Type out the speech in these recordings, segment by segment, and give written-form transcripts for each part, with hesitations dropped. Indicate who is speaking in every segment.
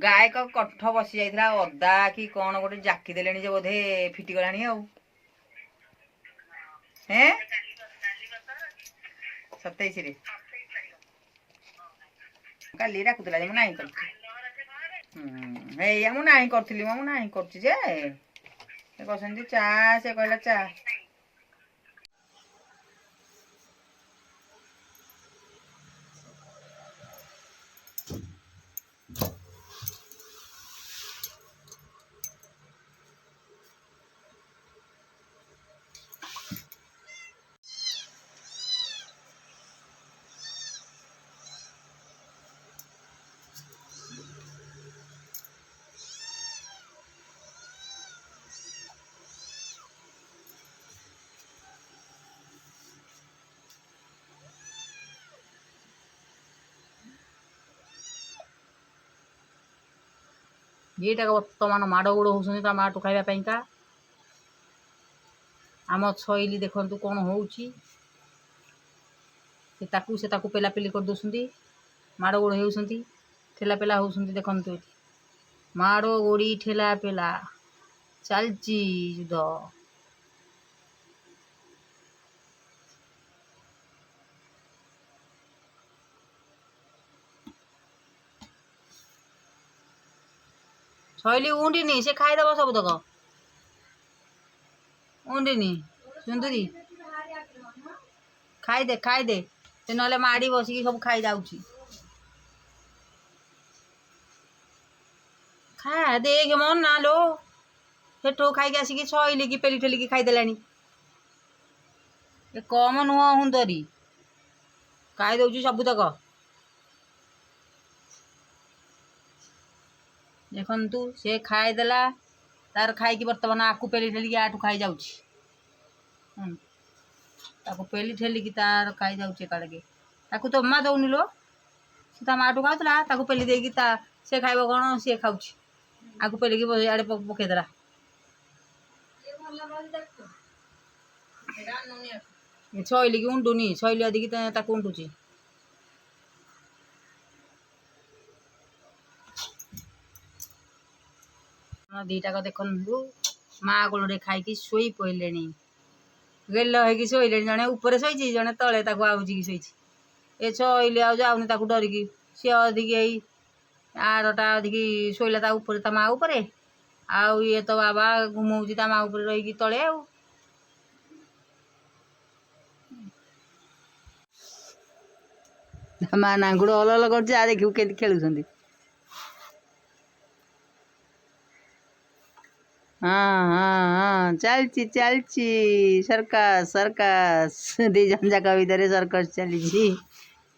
Speaker 1: गाय का कठ बसी जाइଥିଲା ଅଦା କି କଣ ଗୋଟେ ଜାକି ଦେଲେଣି ଯେ ବୋଧେ ଫିଟି ଗଲାଣି ଆଉ हैं 27 रे କାଲି ଡାକୁଥିଲା ଯେ ମୁଁ ନାହିଁ କରିଥିଲି ହେଇଆ ମୁଁ ନାହିଁ କରିଥିଲି ମୁଁ ନାହିଁ କରୁଛି ଯେ ସେ କହୁଛନ୍ତି ଚା ସେ କହିଲା ଚା येटा बर्तमान माड़ गोड़ होती ता माठू खावाई आम छईली देखु कौन हो पेलापेली कर दौरान माड़ गोड़ होती ठेला पेला होती देखु माड़ गोड़ी ठेला पेला चलची युद्ध शैली उंडीनी से खाईदेव सबतक उंडीनी सुंदरी खाईदे से ना माड़ी बसिकी सब खाई जाऊँगी खा देख मन ना लो सेठू खाई आसिकी शैली की पेली ठेलिकी खाईदेला कम नुह हुंदरी खाई दौची सबतक देखु से खाईदेला तार खाई बर्तमान आकु पेली ठेलिकी आठू खाई जाऊँगी पेली ठेलिकी तार खाई जाऊँचे काड़के ताकू तो मा दौनी लो से माठू खाऊला पेली देकी से खाइब कौन सी खाऊ आकु पेलिकी आड़े पकईदेला शैली की उंडुनी शैली अधिक उंडुची दीटाक देखु माँ गोड़े खाई शोई पड़े गेल हो शोले जड़े ऊपर शोची जड़े तले आउची शोची ए शैली आ जाऊनी डरिकी सी अधिक आरटा अधिक शोला ऊपर ता माँ उपर आउ ये तो बाबा घुमाऊँ ता माँ उपर रही तले आ माँ नांगुड़ अल अल कर देखू के खेलुं हाँ हाँ हाँ चलची चलची सर्कस सर्कस दी जन जाक भितर सर्कस चली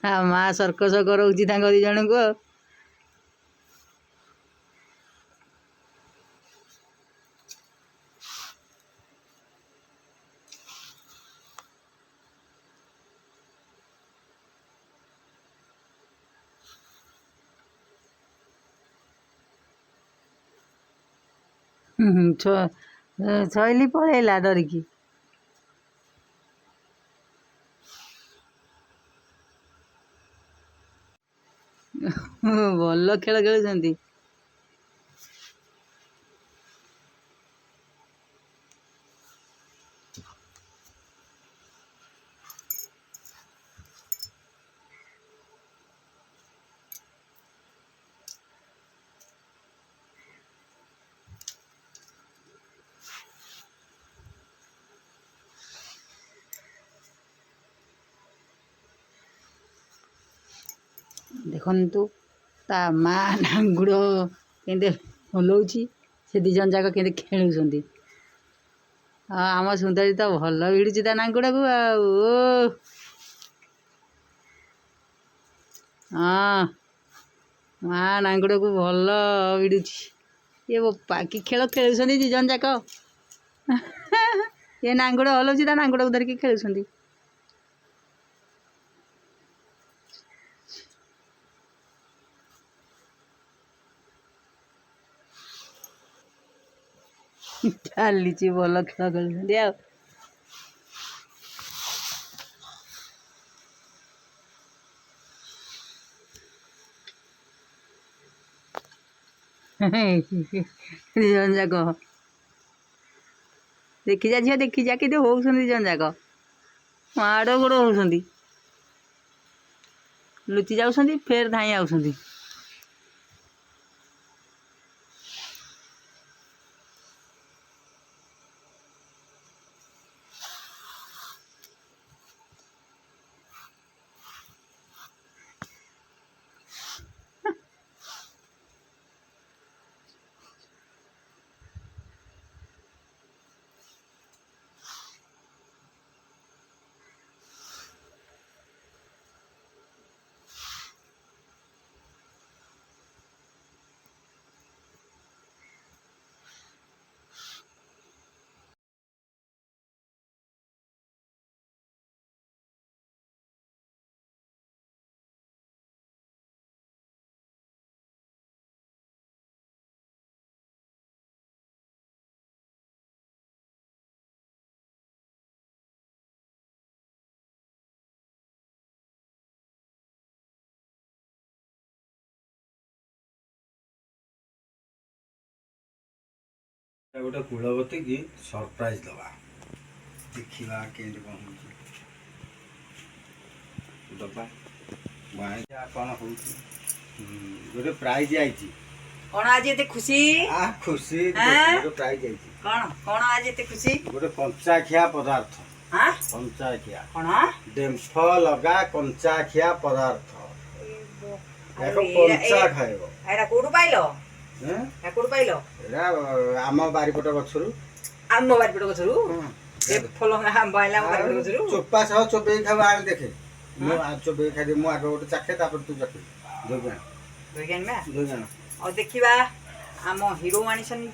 Speaker 1: हाँ माँ सर्कस कराऊँगी दी जन को शैली पलैला डरिकी भल खेल खेलुंट देखु ता माँ नांगुड़ के हलाऊँ से दी जन जाक के खेलुंट आम सुंदरी तो भल भिड़ुची ता नांगुड़ा को हाँ माँ नांगुड़ा को भल भिड़ुची ये बोपा कि खेल खेलुं दी जन जाक ये नांगुड़ हलाऊँ ता नांगुड़ा को धरिकी खेलुं चली भल खेल खेलुं ଦି ଜଣ ଯାକ ଦେଖିଯା ଝିଅ ଦେଖିଯା କେତେ ହଉଛନ୍ତି ଦି ଜଣ ଯାକ ମାଡ଼ ଗୋଡ଼ ହଉଛନ୍ତି ଲୁଚି ଯାଉଛନ୍ତି ଫେର ଧାଇଁ ଆଉଛନ୍ତି।
Speaker 2: ଗୋଟେ କୁଳବତୀ କି ସରପ୍ରାଇଜ ଦବା ଦେଖିବା କେମିତି କ'ଣ ହଉଛି ଦବା କ'ଣ ହଉଛି ଗୋଟେ ପ୍ରାଇଜ ଆଇଛି
Speaker 1: କ'ଣ ଆଜି ଏତେ ଖୁସି
Speaker 2: ଖୁସି ଗୋଟେ ପ୍ରାଇଜ ଆଇଛି
Speaker 1: କ'ଣ ଆଜି ଏତେ ଖୁସି
Speaker 2: ଗୋଟେ କଞ୍ଚାଖିଆ ପଦାର୍ଥ କଞ୍ଚାଖିଆ
Speaker 1: କ'ଣ
Speaker 2: ଡେମ୍ଫ ଲଗା କଞ୍ଚାଖିଆ ପଦାର୍ଥ କଞ୍ଚା ଖାଇବ
Speaker 1: ଏଇଟା କୋଉଠୁ ପାଇଲ କୋଉଠୁ ପାଇଲ
Speaker 2: ଏଇଟା ଆମ ବାରିପଟ ଗଛରୁ
Speaker 1: ଆମ ବାରିପଟ ଗଛରୁ ଫଲଙ୍ଗା ଆମ୍ବ ଆଇଲା ଆମ ବାରିପଟ ଗଛରୁ
Speaker 2: ଚୋପା ସହ ଚୋବେଇ ଖାଇବା ଆଣି ଦେଖେ ମୁଁ ଚୋବେଇ ଖାଇଦେବି ମୁଁ ଆଗ ଗୋଟେ ଚାଖେ ତାପରେ ତୁ ଚାଖେ ଧୋଇକି ଆଣିବା
Speaker 1: ଆଉ ଦେଖିବା ଆମ ହିରୋ ଆଣିଛନ୍ତି